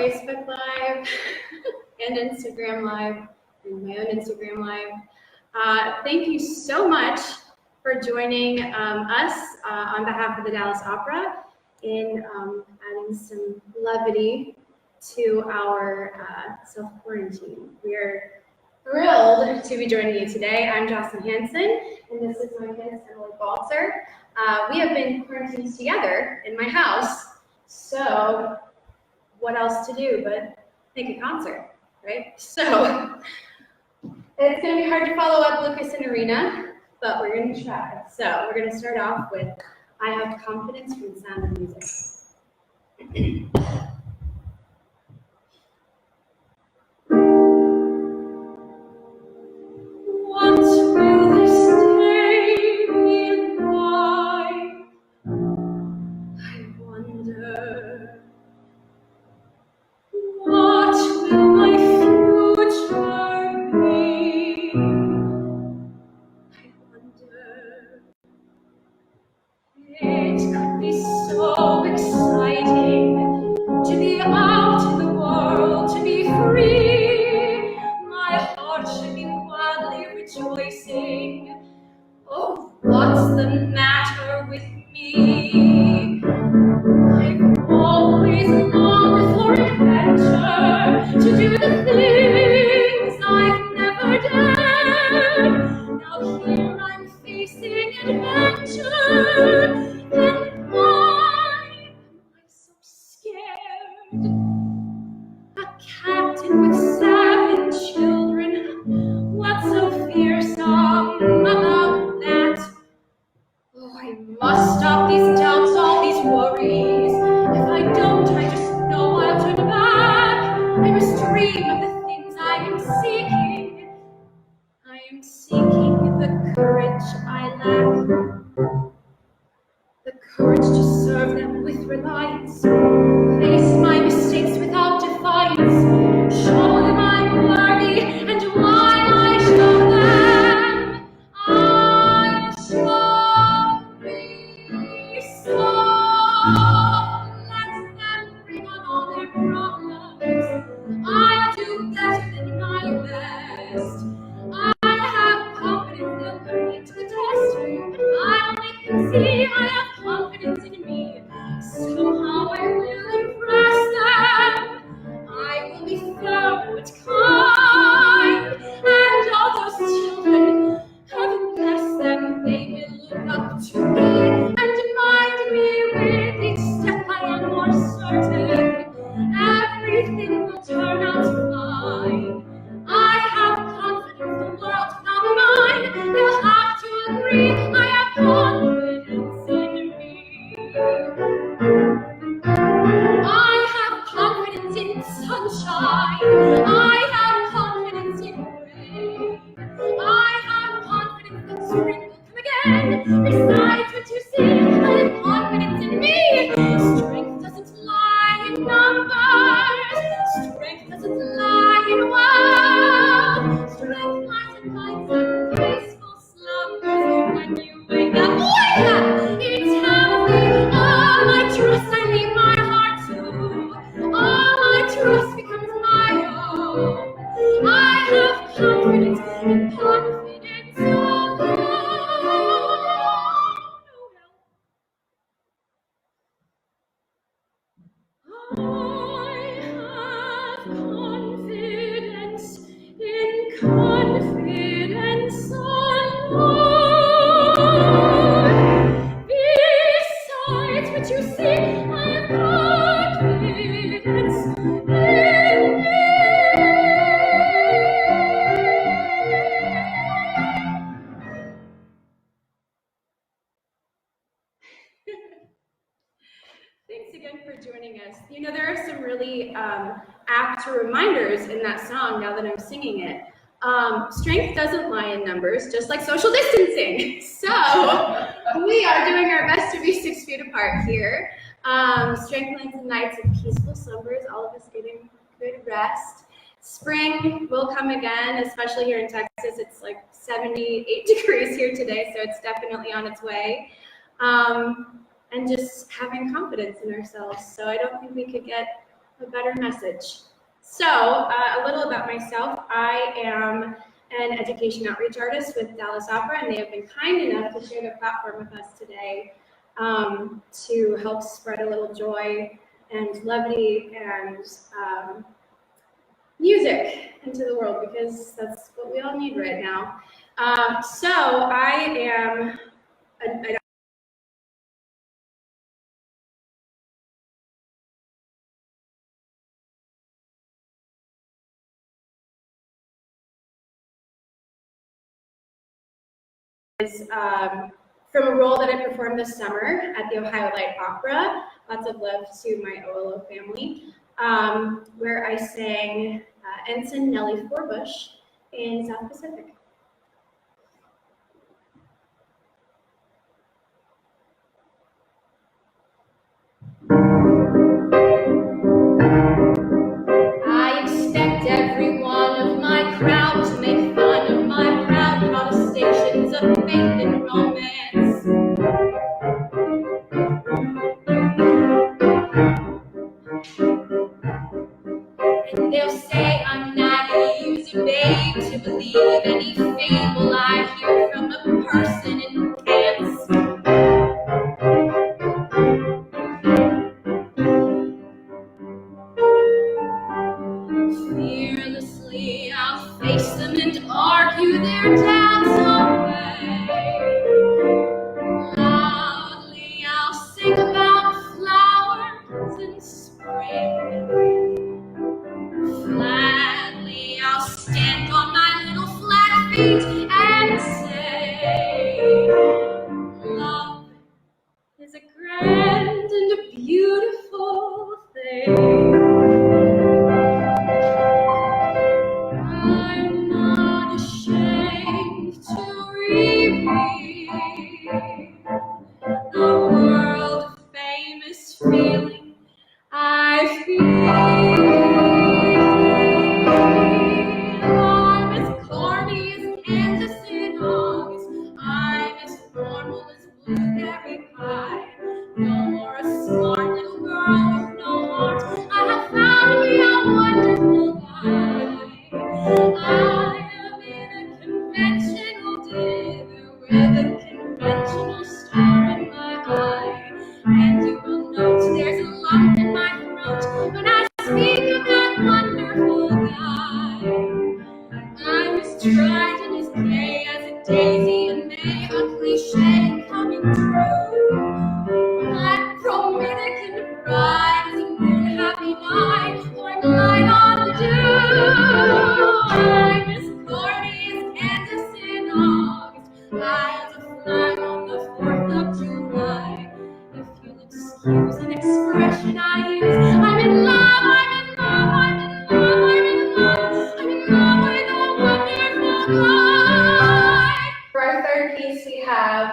Facebook Live and Instagram Live and my own Instagram Live. Thank you so much for joining us on behalf of the Dallas Opera in adding some levity to our self-quarantine. We're thrilled to be joining you today. I'm Jocelyn Hansen, and this is my guest, Baltzer. We have been quarantined together in my house, so what else to do but make a concert, right? So it's going to be hard to follow up Lucas and Arena, but we're going to try. So we're going to start off with I Have Confidence from the Sound of Music. What will this day be like? I wonder. What will my future be? I wonder. It could be so exciting to be out in the world, to be free. My heart should be wildly rejoicing. Oh, what's the matter with me? I've always longed for adventure, to do the things I've never dared. Now here I'm facing adventure, and why am I so scared? A captain with 7 children, what's so fearsome about that? Oh, I must stop these doubts, all these worries. If I don't, I just know I'll turn back. I must dream of the things I am seeking. I am seeking the courage I lack. The courage to serve them with reliance. Face my mistakes without defiance. Show them I'm worthy, and while I show them, I shall be so. Let them bring on all their problems. I'll do better than my best. I have confidence they'll put me to the test, but I'll make them see I have confidence in me. Somehow I will impress them. I will be firm but kind, and all those children, heaven bless them, they will look up to me and mind me with each step. I am more certain everything will turn out fine. I have confidence the world cannot be mine. They'll have to agree I have confidence in me. I have confidence in sunshine. I have confidence in rain. I have confidence that spring will come again. Besides what you see, I have confidence in me. Strength doesn't lie in numbers. Strength doesn't lie in wealth. Strength lies in nights and peaceful slumbers. When you wake up, it's healthy. All my trust I leave my heart to. All my trust becomes my own. I have confidence and confidence alone. I have confidence in confidence alone. Besides what you see, I have confidence in me. Thanks again for joining us. You know, there are some really apt reminders in that song now that I'm singing it. Strength doesn't lie in numbers, just like social distancing. So we are doing our best to be 6 feet apart here. Strength lengths and nights of peaceful slumbers, all of us getting good rest. Spring will come again, especially here in Texas. It's like 78 degrees here today, so it's definitely on its way. And just having confidence in ourselves. So I don't think we could get a better message. So a little about myself. I am an education outreach artist with Dallas Opera, and they have been kind enough to share their platform with us today to help spread a little joy and levity and music into the world, because that's what we all need right now. So I am an from a role that I performed this summer at the Ohio Light Opera. Lots of love to my OLO family, where I sang Ensign Nellie Forbush in South Pacific. I expect every one of my crowd to make fun of my proud protestations of faith and romance. And they'll say I'm naive, a babe, to believe any fable I hear from a person in pants. Fearlessly I'll face them and argue their doubts away. Loudly I'll sing about flowers and spring. Flatly I'll stand on my little flat feet and say, love is a grand and a beautiful thing. I'm not ashamed to reveal the world famous feeling I feel. I'm as corny as Kansas in August. I'm as formal as blueberry pie. No more a smart little girl with no heart. I have found me a wonderful guy. I am in a conventional dinner with a conventional star in my eye. And you will note there's a lump in my throat when I speak of that wonderful guy. I'm as tried and as gay as a daisy in May, a cliche coming true. My Dominican bride is a moon happy night or a glide on the dew. I'm as corny as Kansas in August, high as a flag on the 4th of July. If you'll excuse an expression I use, I'm in love, I'm in love, I'm in love, I'm in love, I'm in love with a wonderful guy. For our third piece, we have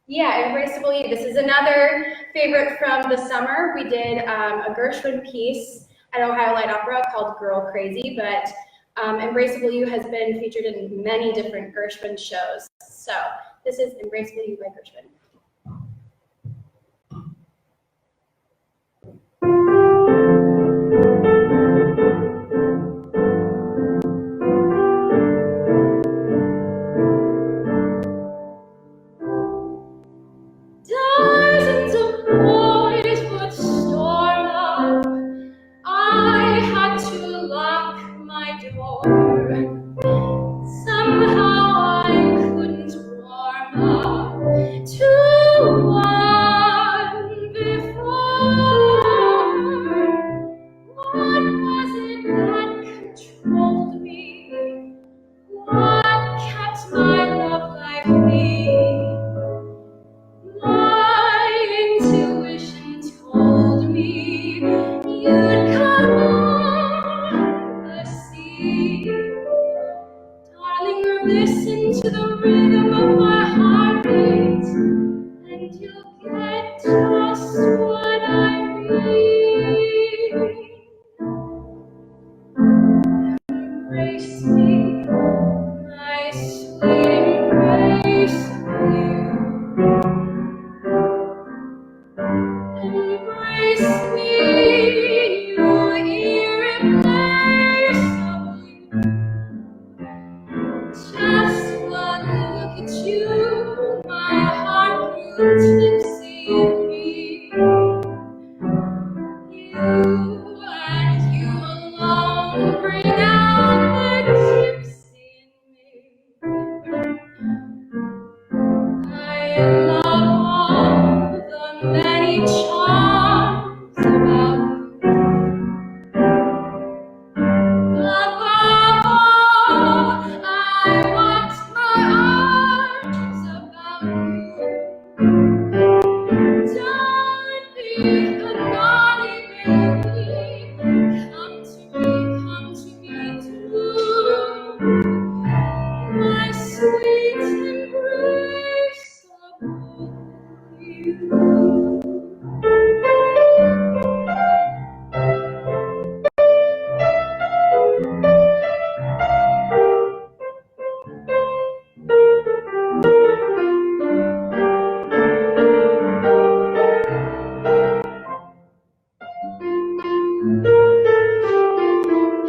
Embraceable. This is another favorite from the summer. We did a Gershwin piece at Ohio Light Opera called Girl Crazy, but Embraceable You has been featured in many different Gershwin shows. So this is Embraceable You by Gershwin. Dozens of boys would storm up. I had to lock my door. Somehow I couldn't warm up to one before. What was it that controlled me? What kept my love like me? My intuition told me you'd come on the sea. Darling, listen to the rhythm of my heartbeat, and you'll get just what I mean. Embrace me, my sweet embrace you. Embrace me, you. and you alone bring out the gypsy in me. I love all the many charms about you. Above all, I want my arms about you. Don't be a naughty baby. Come to me too. My sweet embrace of you.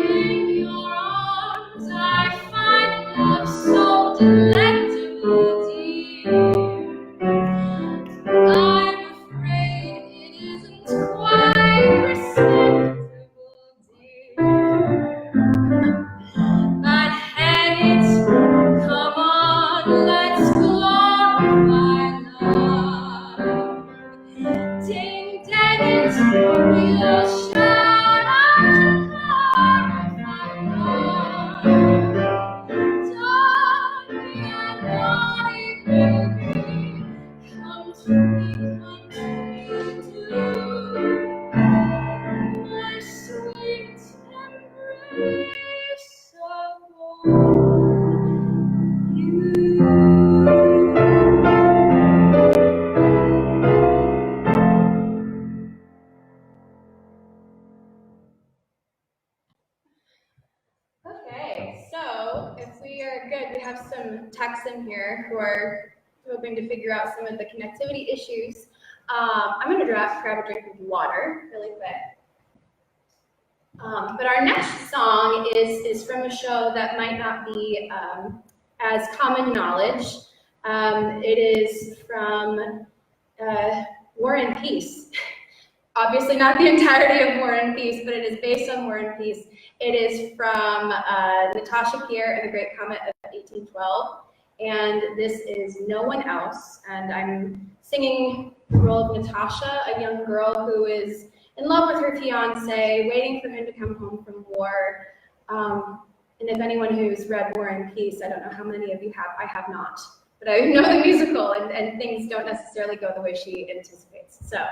In your arms I find love so delectable, dear. I'm afraid it isn't quite respectable, dear. But hang it, come on, let's glorify love. Ding dang it, we'll shout and glorify love. Don't be a naughty baby, come to me too. My sweet embrace of you. Okay, so if we are good, we have some techs in here who are hoping to figure out some of the connectivity issues. I'm going to grab a drink of water really quick. But our next song is from a show that might not be as common knowledge. It is from War and Peace. Obviously not the entirety of War and Peace, but it is based on War and Peace. It is from Natasha Pierre and the Great Comet of 1812. And this is No One Else. And I'm singing the role of Natasha, a young girl who is in love with her fiance, waiting for him to come home from war. And if anyone who's read War and Peace, I don't know how many of you have, I have not. But I know the musical, and things don't necessarily go the way she anticipates. So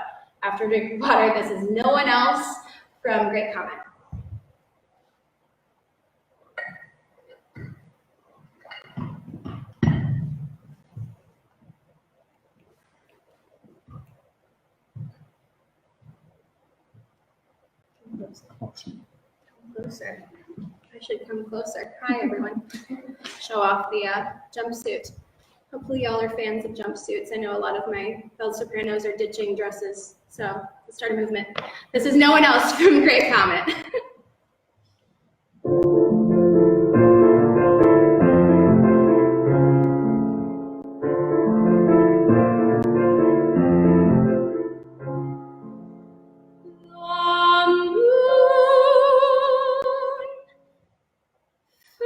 after a drink of water, this is No One Else from Great Comet. Closer. I should come closer. Hi, everyone. Show off the jumpsuit. Hopefully y'all are fans of jumpsuits. I know a lot of my fellow sopranos are ditching dresses, so let's start a movement. This is No One Else from Great Comet.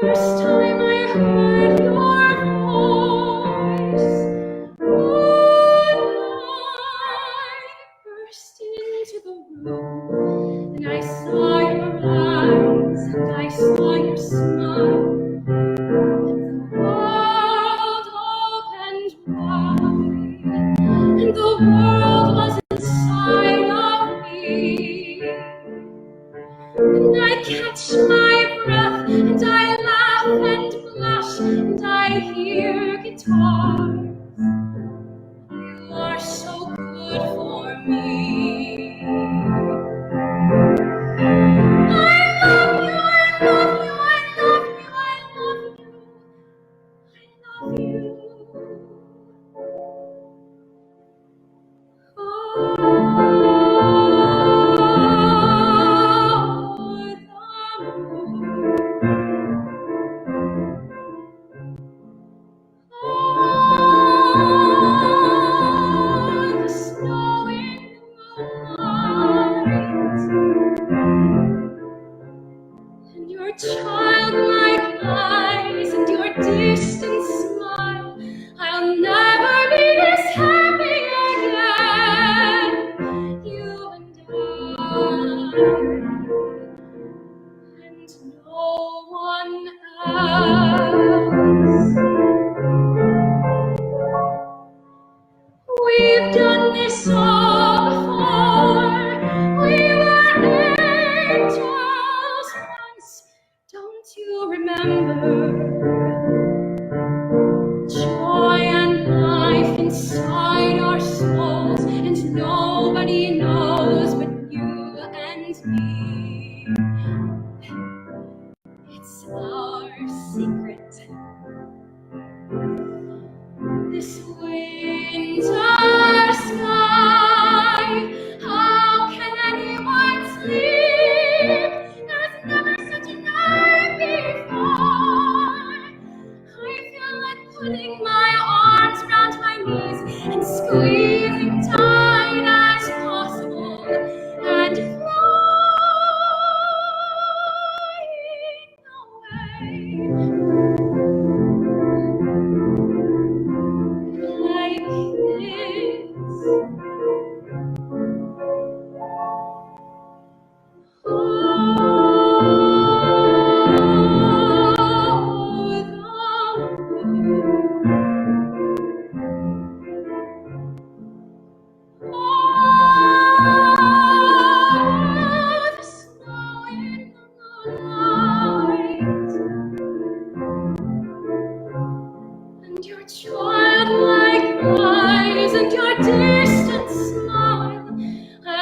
First time I heard your voice, moonlight burst into the room, and I saw your eyes, and I saw your smile, and the world opened wide, and the world was inside of me, and I catch my breath, and I laugh and blush, and I hear guitars. You are so good for me. I love you, I love you, I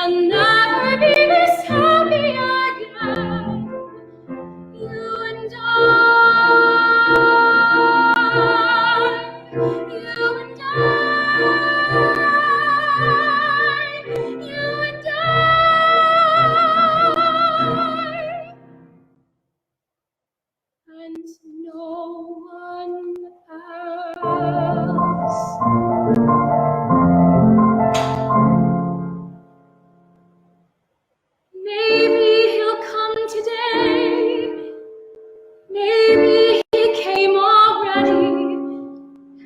we'll never be this happy again. You and I, you and I, you and I, and no one else. Maybe he'll come today. Maybe he came already,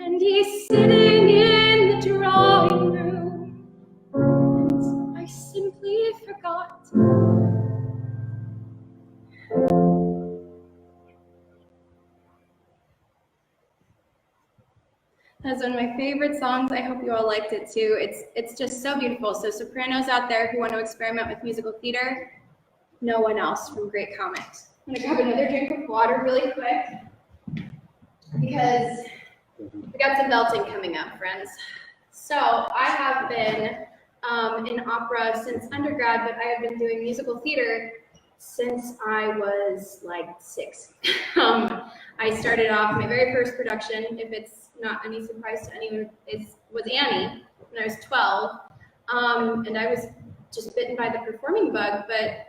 and he's sitting in the drawing room, and I simply forgot. That's one of my favorite songs. I hope you all liked it too. It's just so beautiful. So sopranos out there who want to experiment with musical theater, No One Else from Great Comet. I'm gonna grab another drink of water really quick because we got some belting coming up, friends. So I have been in opera since undergrad, but I have been doing musical theater since I was like 6. I started off, my very first production, if it's not any surprise to anyone, was Annie when I was 12. And I was just bitten by the performing bug, but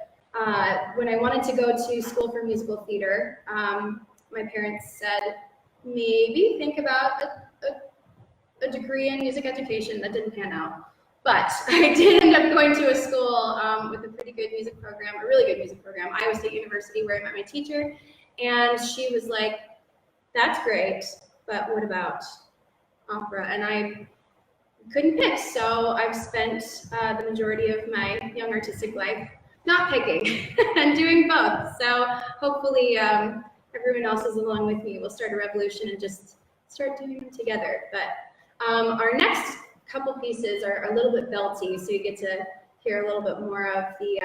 when I wanted to go to school for musical theater, my parents said, maybe think about a degree in music education. That didn't pan out. But I did end up going to a school with a pretty good music program, a really good music program, Iowa State University, where I met my teacher. And she was like, that's great, but what about opera? And I couldn't pick. So I've spent the majority of my young artistic life not picking and doing both. So hopefully everyone else is along with me. We'll start a revolution and just start doing them together. But our next couple pieces are a little bit belty, so you get to hear a little bit more of the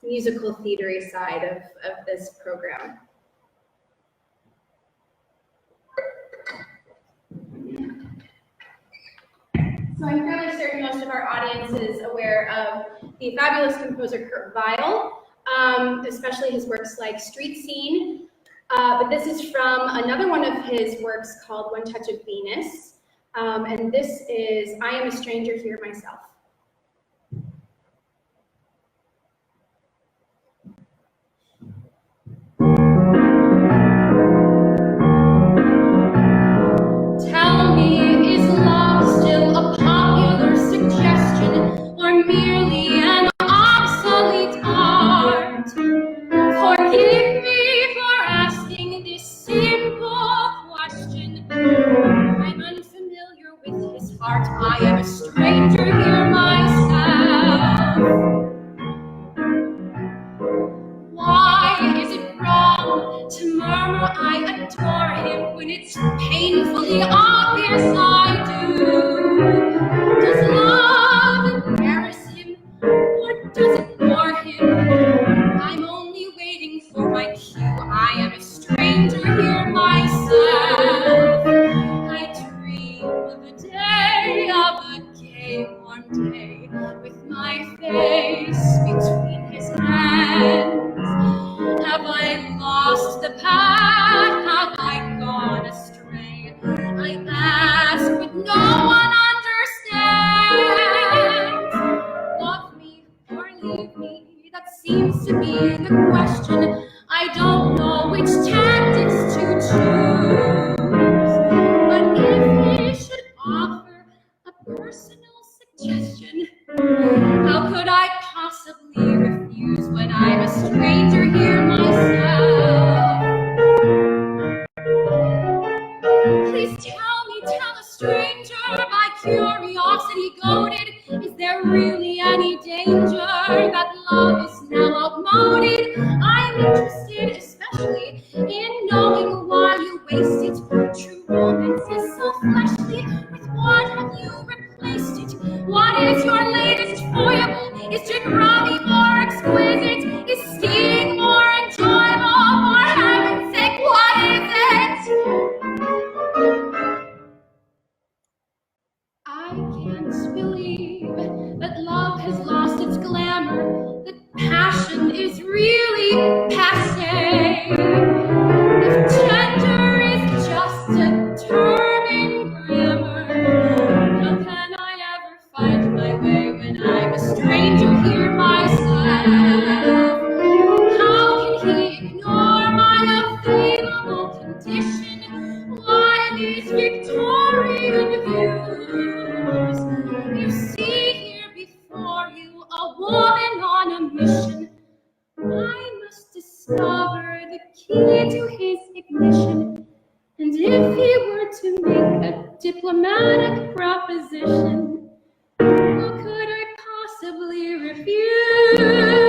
musical theatery side of this program. So I'm fairly certain most of our audience is aware of the fabulous composer Kurt Weill, especially his works like Street Scene. But this is from another one of his works called One Touch of Venus. And this is I Am a Stranger Here Myself. Tell me, is love still a popular suggestion or merely an obsolete art? Forgive me for asking this simple question. I'm unfamiliar with his heart. I am a stranger here myself. Why is it wrong to murmur I adore him when it's painfully obvious I do? Does love embarrass him or does it bore him? I'm only waiting for my cue. I am a stranger here myself. I dream of a day, of a gay one day, with my face between his hands. Have I lost the path? Have I gone astray? I ask, but no one understands. Love me or leave me, that seems to be the question. I don't know which tactics to choose. But if he should offer a personal suggestion, how could I possibly refuse when I'm a stranger here myself? Please tell a stranger, my curiosity goaded. Is there really any danger that love is now outmoded? I'm interested especially in knowing why you waste it. True romance is so fleshly. With what have you replaced it? What is your latest foible? Is jiggery more exquisite? Is skiing more enjoyable? For heaven's sake, what is it? I can't believe that love has lost glamour, that passion is really passé. If gender is just a term in grammar, how can I ever find my way when I'm a stranger here myself? How can he ignore my available condition? Why these Victorian views? You see here before you a woman on a mission. I must discover the key to his ignition. And if he were to make a diplomatic proposition, how could I possibly refuse? How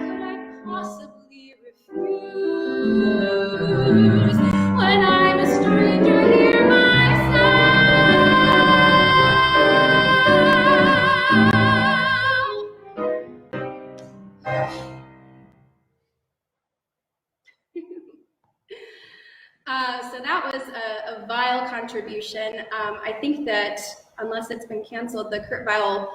could I possibly refuse when I'm a stranger here myself? So that was a Vile contribution. I think that unless it's been canceled, the Kurt Vile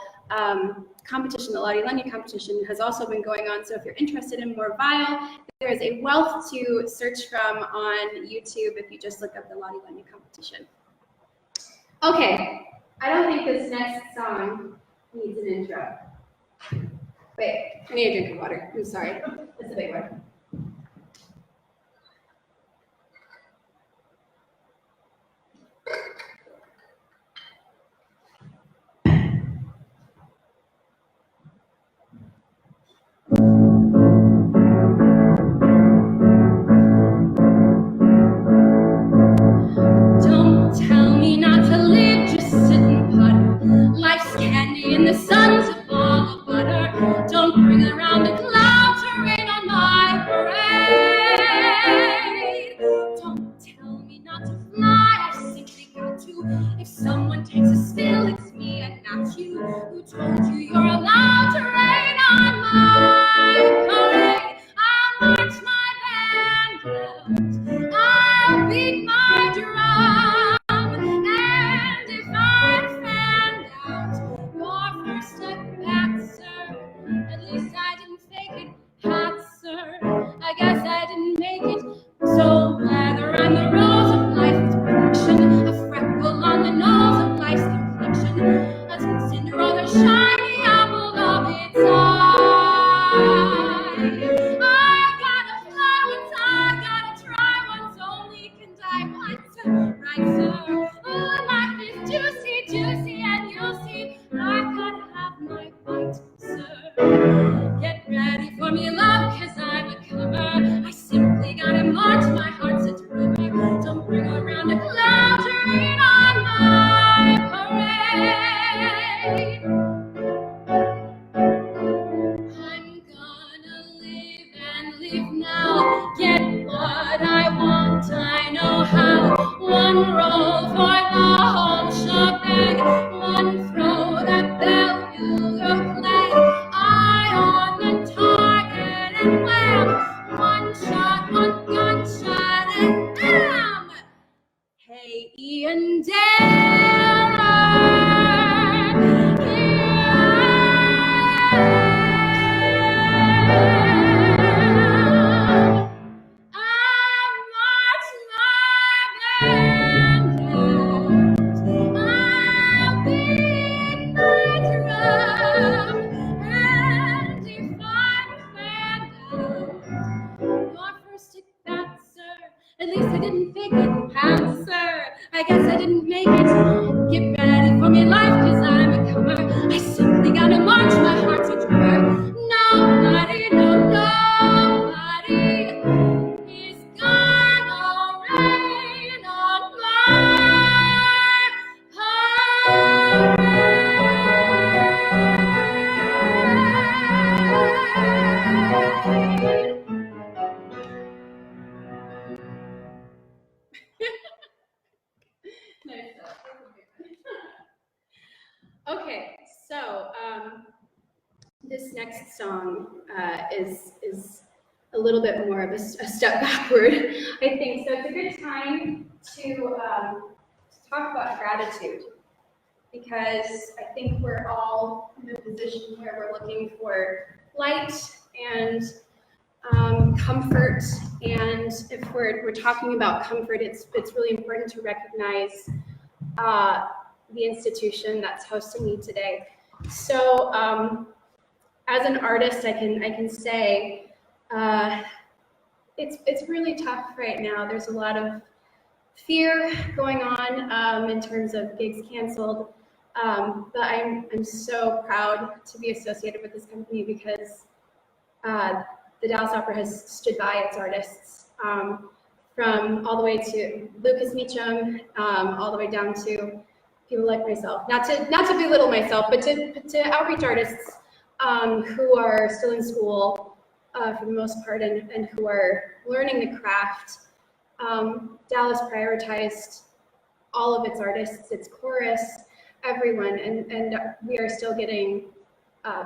competition, the Lottie Lundy competition, has also been going on. So if you're interested in more Vile, there is a wealth to search from on YouTube if you just look up the Lottie Lundy competition. Okay, I don't think this next song needs an intro. Wait, I need a drink of water. I'm sorry, it's a big one. Don't tell me not to live, just sit and putter. Life's candy and the sun's a ball of butter. Don't bring around the clouds to rain on my parade. Don't tell me not to fly, I've simply got to. If someone takes a spill, it's me and not you. Who told you you're allowed to rain on my parade? I'll march my band out, I'll beat my drum, and if I'm found out, you're first at bat, sir. At least I didn't fake it, hat, sir. I guess I didn't make it. So lather on the rose of life's perfection, a freckle on the nose of life's complexion, a Cinderella shiny apple of its eye. I gotta fly once, I gotta try once, only can die once, right, sir? Oh, life is juicy, juicy, and you'll see I've gotta have my bite, sir. Get ready for me, love, 'cause I'm a comer. I simply gotta march, my heart's a drummer. Don't bring around a cloud to rain on my parade. I'm gonna live and live now. Get what I want, I know how. One roll for the whole shebang. One throw, that bell you'll go play. Eye on the target and wham. One shot, one gunshot, and bam! Hey, Ian Dare, at least I didn't fake it, answer. I guess I didn't make it. Get ready for me, life, 'cause I'm a comer. I simply gotta march, my heart's a drummer. Nobody, no, nobody is gonna rain on my parade. Okay, so this next song is a little bit more of a step backward, I think. So it's a good time to talk about gratitude, because I think we're all in a position for light and comfort. And if we're talking about comfort, it's really important to recognize the institution that's hosting me today. So as an artist, I can say it's really tough right now. There's a lot of fear going on in terms of gigs canceled. But I'm so proud to be associated with this company because the Dallas Opera has stood by its artists, from all the way to Lucas Meacham, all the way down to people like myself. Not to belittle myself, but to outreach artists who are still in school for the most part and who are learning the craft. Dallas prioritized all of its artists, its chorus, everyone, and we are still getting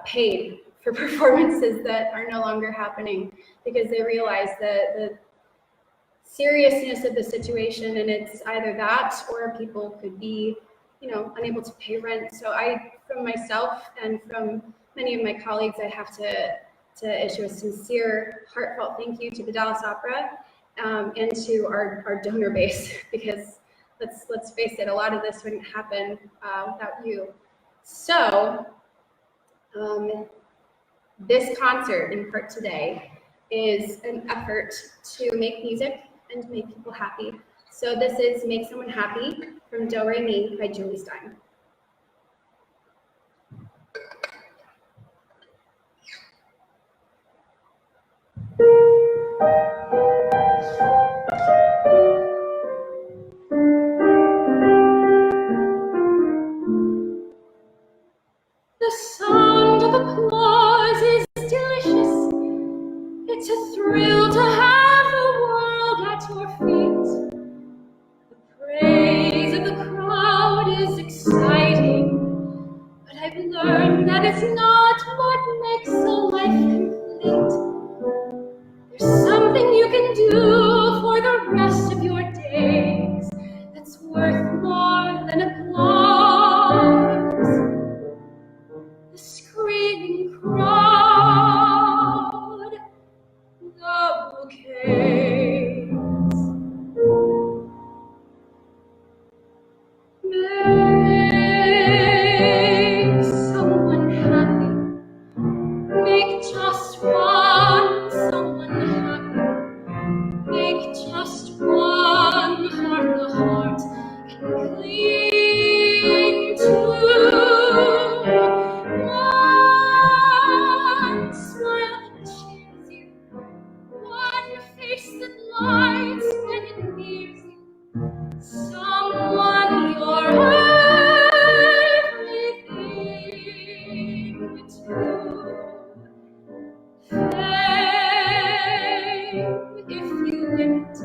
paid for performances that are no longer happening because they realize the seriousness of the situation, and it's either that or people could be, unable to pay rent. So from myself and from many of my colleagues, I have to issue a sincere, heartfelt thank you to the Dallas Opera and to our donor base, because let's face it, a lot of this wouldn't happen without you. So this concert, in part today, is an effort to make music and to make people happy. So this is Make Someone Happy from Do Re Mi by Julie Stein. The sound of applause is delicious. It's a thrill to have the world at your feet. The praise of the crowd is exciting, but I've learned that it's not what makes a life complete. There's something you can do for the rest of your days that's worth more than applause. The screaming crowd, the bouquets. Make someone happy. Make just one someone happy. Make just one heart the heart can cling to. One smile that cheers you. One face that lights when it nears you. Someone you're everything to. Fame, if you win it,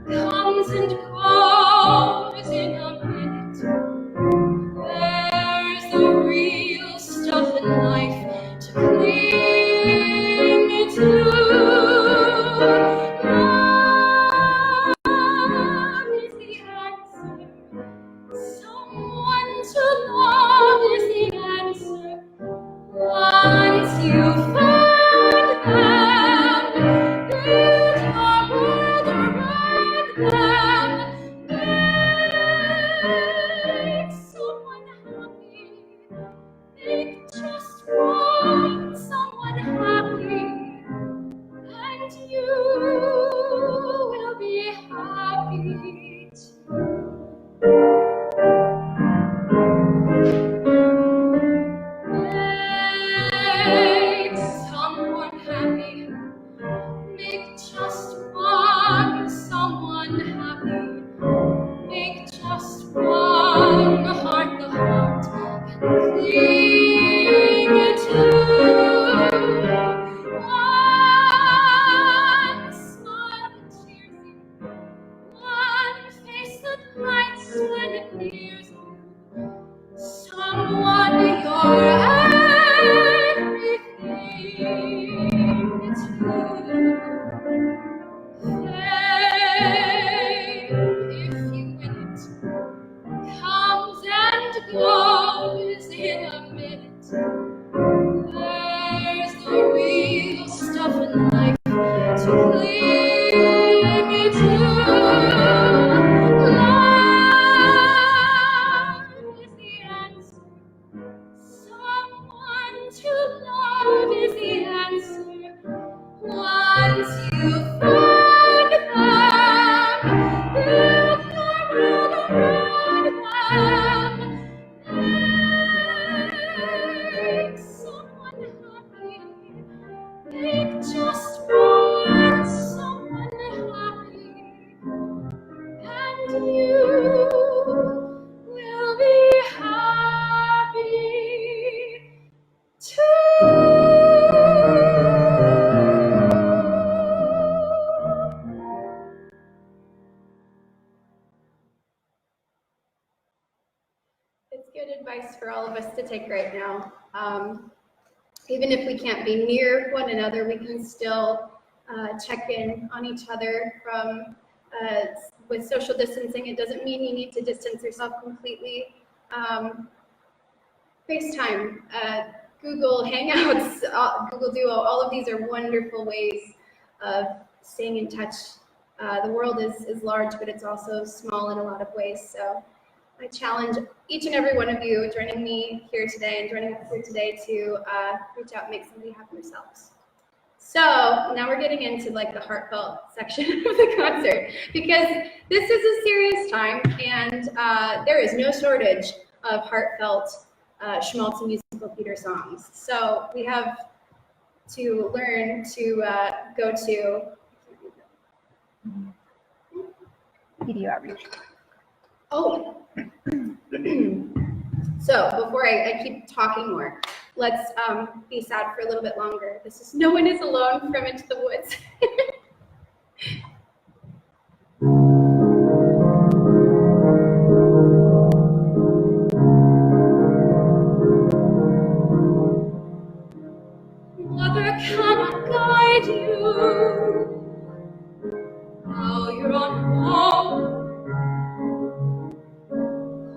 comes and goes in a minute. There's the real stuff in life to cling to. Love is the answer. Someone to love is the answer. Once you find them, build your world around them. Make someone happy. Make just one someone happy, and you will be happy too. Make someone happy. Make just one someone happy. Make just one heart the heart can cling to. One smile that cheers you. One face that lights when it nears you. Someone you're everything to. Fame, if you win it, comes and goes in a minute. to take right now. Even if we can't be near one another, we can still check in on each other from with social distancing. It doesn't mean you need to distance yourself completely. FaceTime, Google Hangouts, Google Duo, all of these are wonderful ways of staying in touch. The world is large, but it's also small in a lot of ways. So I challenge each and every one of you joining me here today and joining us here today to reach out and make somebody happy yourselves. So now we're getting into like the heartfelt section of the concert, because this is a serious time, and there is no shortage of heartfelt schmaltzy musical theater songs. So we have to learn to go to video outreach. Oh, so before I keep talking more, let's be sad for a little bit longer. This is No One Is Alone from Into the Woods. Mother cannot guide you. Now you're on your own.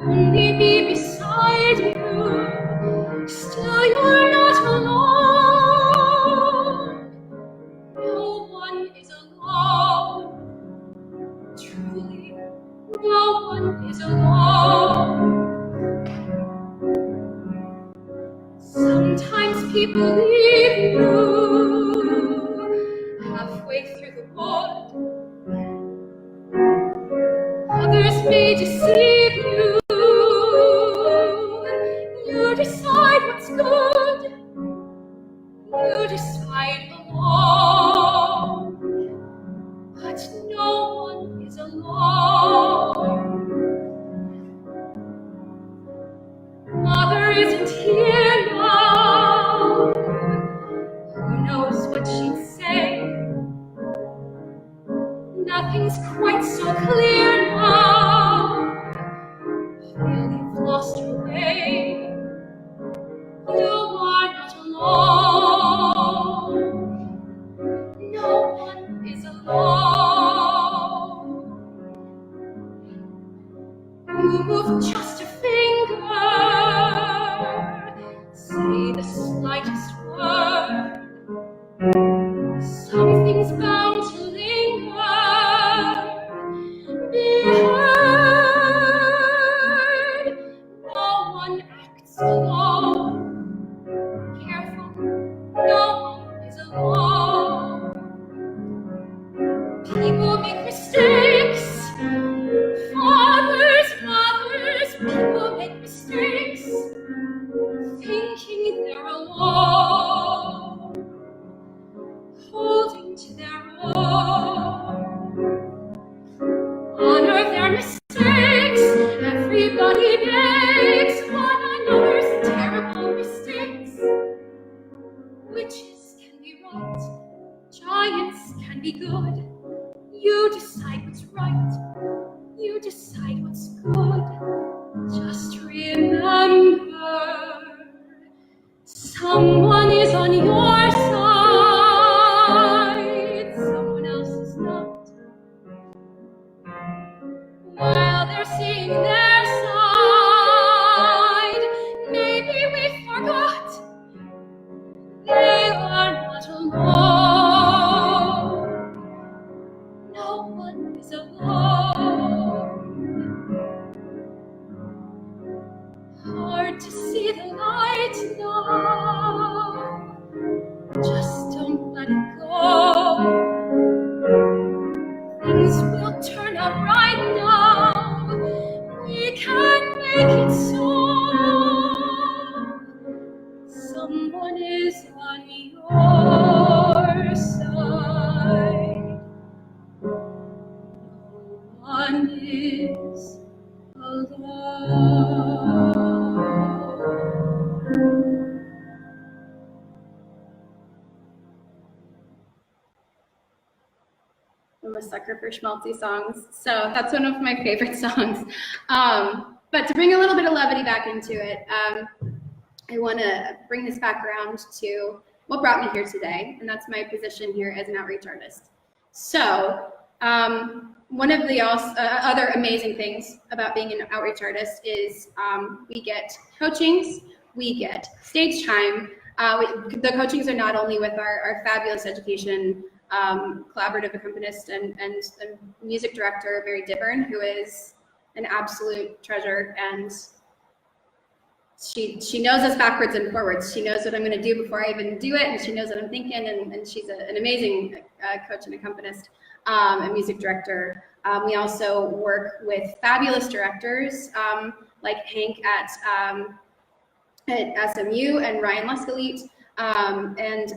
Only be beside you. Still you're not alone. No one is alone. Truly, no one is alone. Sometimes people leave you halfway through the wood. Others may deceive you. You decide what's good. You decide alone. But no one is alone. Mother isn't here now. Who knows what she'd say? Nothing's quite so clear now. Feel you've lost your way. You are not alone. No one is alone. You move just a finger, say the slightest word. Something's bound to linger, be heard. No one acts alone. Careful, no one is alone. People make mistakes. Fathers, mothers, people make mistakes, thinking they're alone, holding to their own. Honor their mistakes. Everybody makes one another's terrible mistakes. Witches can be right, giants can be good. You decide what's right. You decide what's good. Just remember, someone is on your side, someone else is not. While they're seeing their side, maybe we forgot they are not alone. No one is alone. Hard to see the light now. Just don't let it go. Things will turn out right now. We can make it so. Someone is on your side. No one is alone. I'm a sucker for schmaltzy songs, so that's one of my favorite songs. But to bring a little bit of levity back into it, I want to bring this back around to what brought me here today, and that's my position here as an outreach artist. So one of the other amazing things about being an outreach artist is we get coachings, we get stage time. The coachings are not only with our fabulous education collaborative accompanist and music director, Mary Dibburn, who is an absolute treasure, and she knows us backwards and forwards. She knows what I'm going to do before I even do it, and she knows what I'm thinking, and she's an amazing coach and accompanist and music director. We also work with fabulous directors like Hank at SMU and Ryan Lescalit. And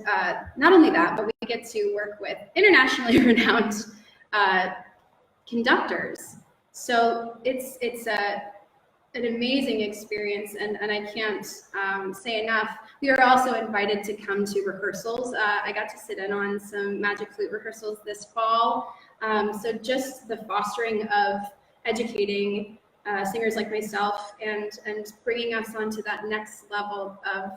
not only that, but we get to work with internationally renowned conductors. So it's an amazing experience, and I can't say enough. We are also invited to come to rehearsals. I got to sit in on some magic flute rehearsals this fall. So just the fostering of educating singers like myself and bringing us onto that next level of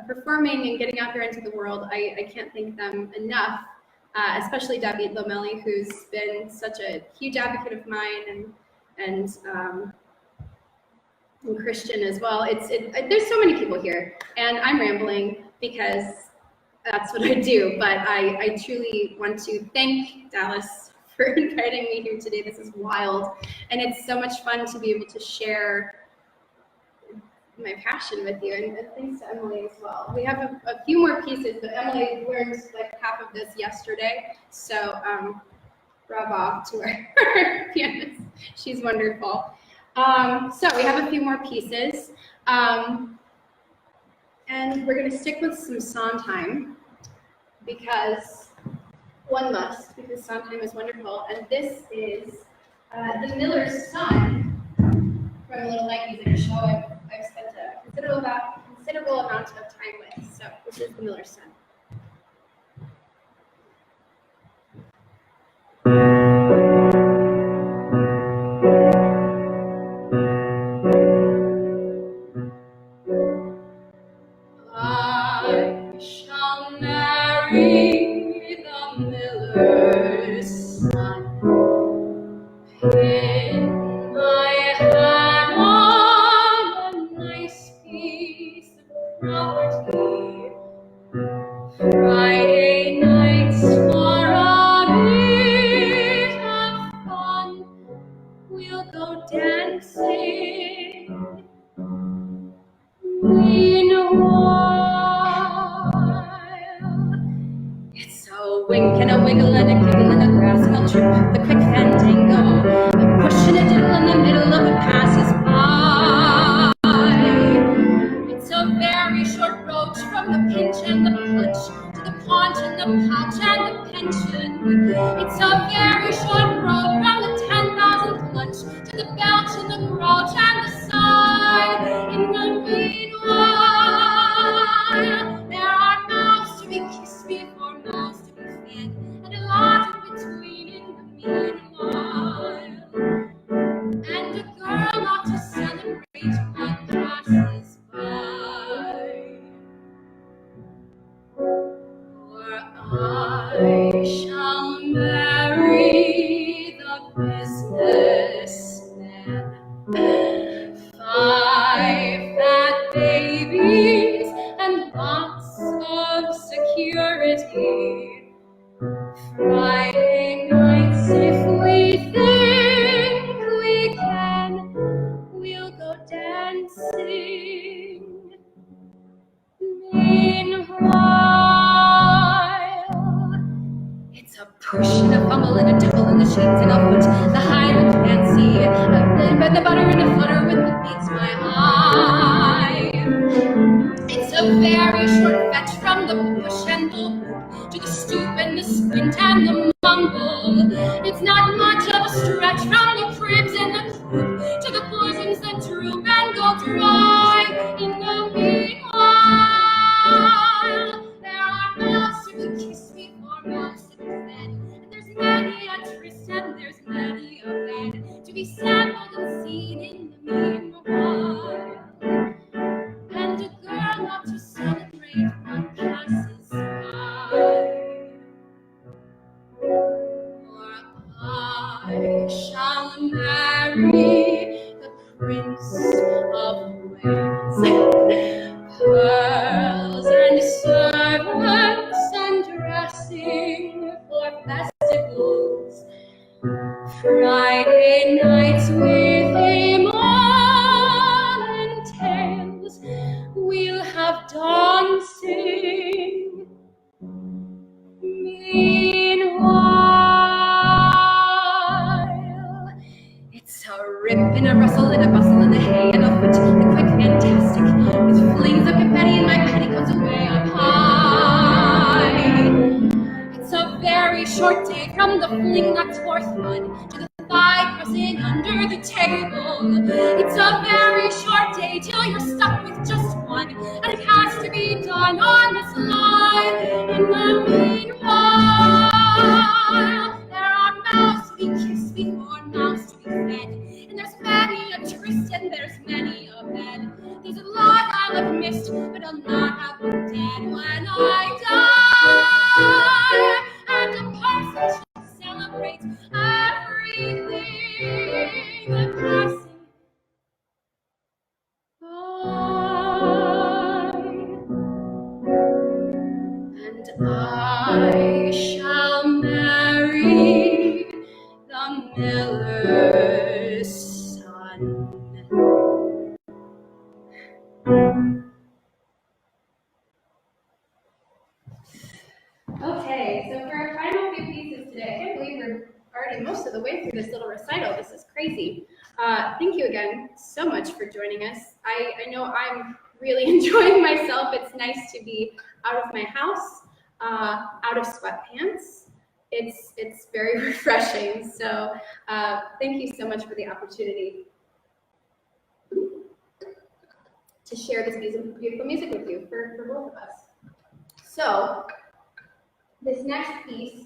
performing and getting out there into the world, I can't thank them enough, especially David Lomelli, who's been such a huge advocate of mine, and Christian as well. There's so many people here, and I'm rambling because that's what I do, but I truly want to thank Dallas for inviting me here today. This is wild, and it's so much fun to be able to share my passion with you, and thanks to Emily as well. We have a few more pieces, but Emily learned like half of this yesterday, so bravo to our pianist. She's wonderful. So we have a few more pieces, and we're going to stick with some Sondheim because one must, because Sondheim is wonderful, and this is The Miller's Son from a Little Light Music show I've spent a considerable amount of time with. So this is The Miller's Son. I shall marry the miller's son, pin my hand on a nice piece of property. Friday nights for a bit of fun, we'll go dancing. Meanwhile, it's a wink and a wiggle and a giggle and a gracile trip, the quick fandango, a push and a diddle in the middle of a passes by. It's a very short road from the pinch and the punch to the paunch and the pouch and the pension. It's a very short road from the 10,000 lunch to the belch and the grouch and the sigh. In the meanwhile, there are mouths to be kissed before mouths to be fed, and a lot in between in the meanwhile. And a girl ought to celebrate what passes by. For I shall marry the businessman. 5 fat babies and lots of security. Friday nights, if we think we can, we'll go dancing. Meanwhile, it's a push and a fumble and a double and the sheets and a foot, the high and the fancy, the butter and a flutter with the beats my eye. It's a very short fetch from the push and the whoop to the stoop and the squint and the mumble. It's not much of a stretch from the cribs and the coop to the bosoms that droop and go dry. In the meanwhile, there are mouths to be kissed before mouths to be fed, and there's many a tryst and there's many a bed to be sampled and seen in the meanwhile. And a girl dancing. Meanwhile, it's a rip and a rustle and a bustle and a hay and a foot, the quick fantastic, with flings of confetti and my petticoats away up high. It's a very short day from the fling that's forth fun to the thigh pressing under the table. It's a very short day till you're stuck with just one, and it has to be done on this line. In the meanwhile, there are mouths to be kissed before mouths to be fed, and there's many a tryst and there's many a bed. There's a lot I'll have missed, but I'll not have been dead when I die. And a parson shall celebrate everything passing by. And I shall marry the miller's son. Okay, so for our final few pieces today, I can't believe we're already most of the way through this little recital. This is crazy. Thank you again so much for joining us. I know I'm really enjoying myself. It's nice to be out of my house, out of sweatpants. It's very refreshing. So thank you so much for the opportunity to share this beautiful music with you for both of us. So this next piece,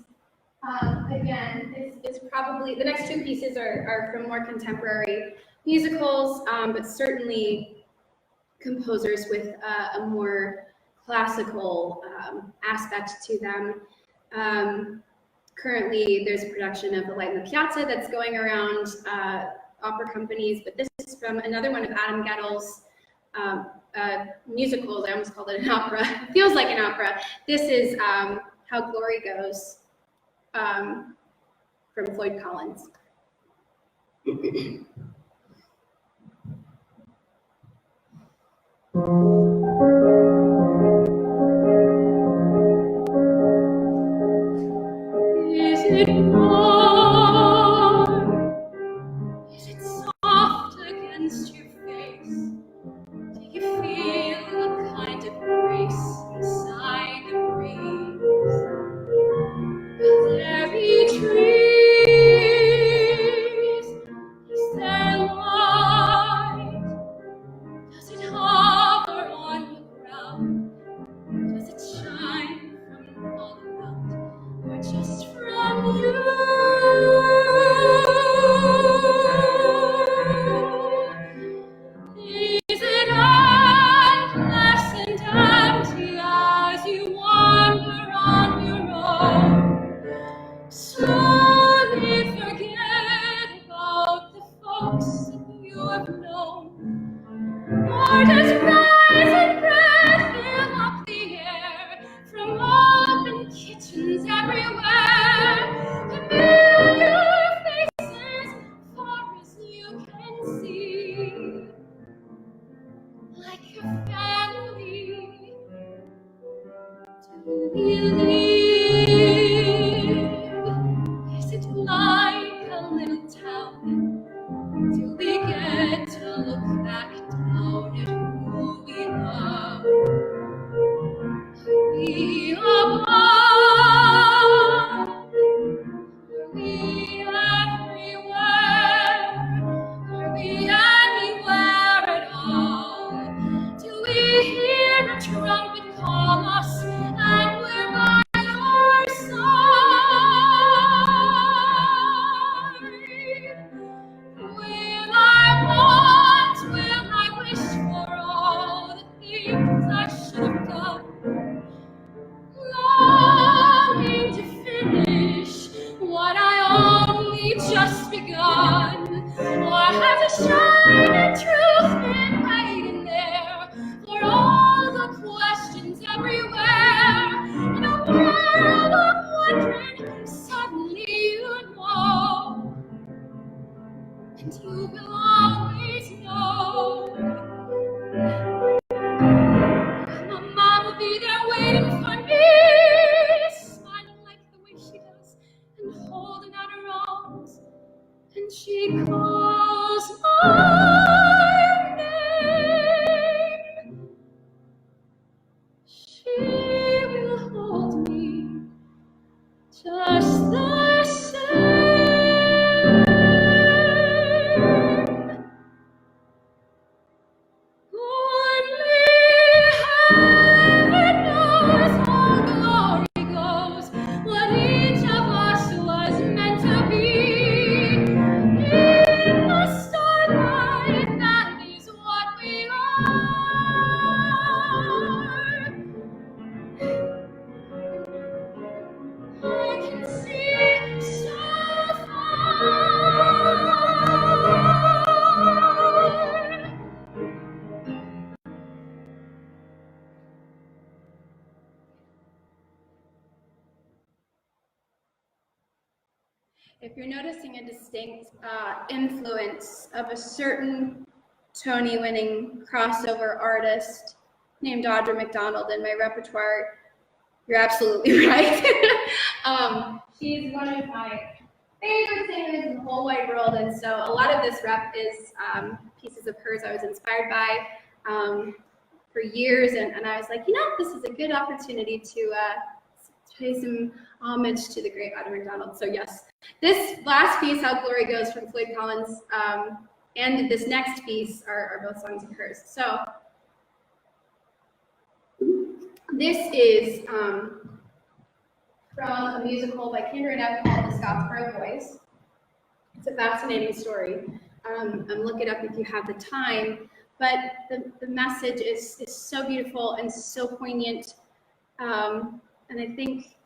again, is probably, the next two pieces are from more contemporary musicals, but certainly composers with a more classical aspect to them. Currently, there's a production of The Light in the Piazza that's going around opera companies, but this is from another one of Adam Guettel's musicals. I almost called it an opera. It feels like an opera. This is How Glory Goes from Floyd Collins. Is it warm? Is it soft against your face? Do you feel a kind of grace inside the breeze? Will there be trees? Is there light? Does it hover on the ground? Does it shine from all around, or just from you? Is it endless and empty as you wander on your own? Slowly forget about the folks that you have known. Or does rising breath fill up the air from open kitchens everywhere? Familiar faces, far as you can see, like your family. Do we live? Is it like a little town? Do we get to look back down at who we love? Are we above? Are we everywhere? Are we anywhere at all? Do we hear a trumpet call us and we're by be there waiting for me, smiling like the way she does, and holding out her arms, and she calls my name. She will hold me just the same. Only heaven knows how glory goes, what each of us was meant to be. In the starlight, that is what we are. I can see so far. If you're noticing a distinct influence of a certain Tony-winning crossover artist named Audra McDonald in my repertoire, you're absolutely right. She's one of my favorite singers in the whole wide world, and so a lot of this rep is pieces of hers I was inspired by for years, and I was like, you know, this is a good opportunity to pay some homage to the great Audra McDonald. So yes, this last piece, How Glory Goes, from Floyd Collins, and this next piece are both songs of hers. So this is from a musical by Kander and Ebb called The Scottsboro Boys. It's a fascinating story. And look it up if you have the time. But the message is so beautiful and so poignant. And I think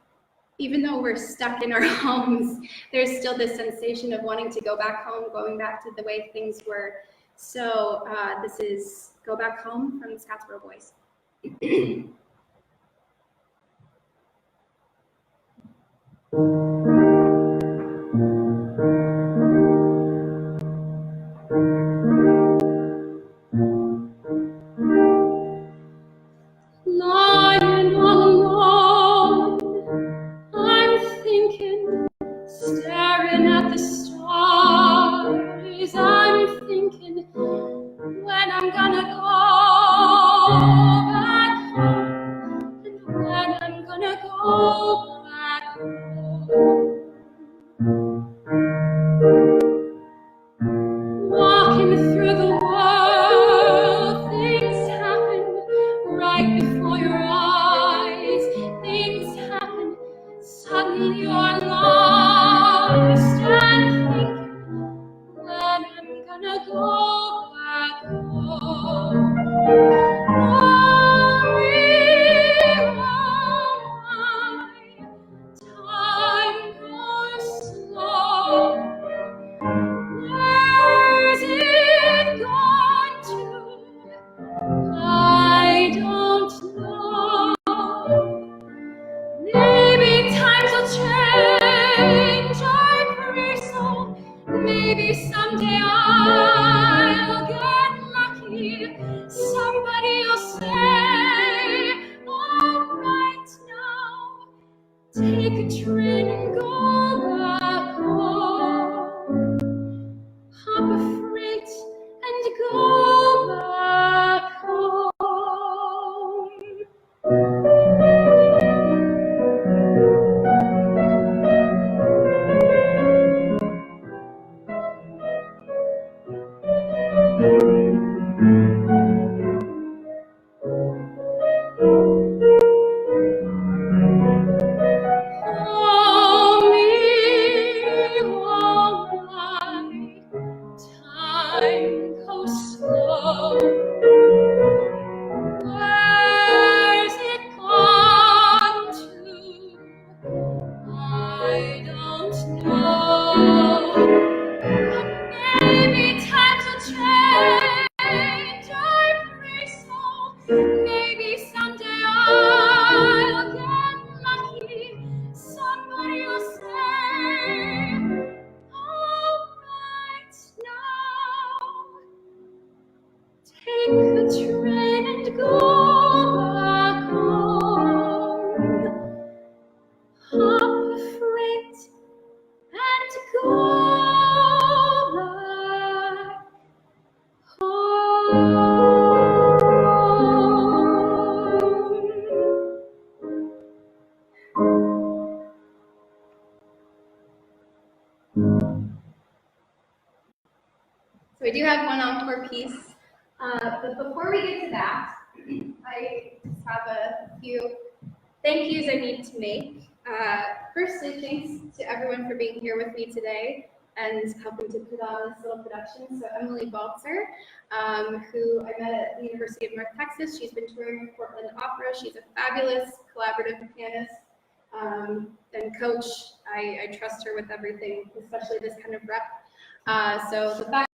even though we're stuck in our homes, there's still this sensation of wanting to go back home, going back to the way things were. So this is Go Back Home from the Scottsboro Boys. Lying all alone, I'm thinking, staring at the stars, I'm thinking, when I'm gonna go back home, and when I'm gonna go back home. Walking through the world, things happen right before your eyes. Things happen, suddenly you're lost and thinking, when I'm gonna go back home. Time goes slow. Where's it gone to? I don't know. Maybe times will change, I pray so. Maybe someday I'll get lucky. Somebody will say, all right now, take a train and go back home. Hop a freight and go back home. We do have one encore piece, but before we get to that, I just have a few thank yous I need to make. Firstly, thanks to everyone for being here with me today and helping to put on this little production. So Emily Baltzer, who I met at the University of North Texas. She's been touring with Portland Opera. She's a fabulous collaborative pianist and coach. I trust her with everything, especially this kind of rep. So the fact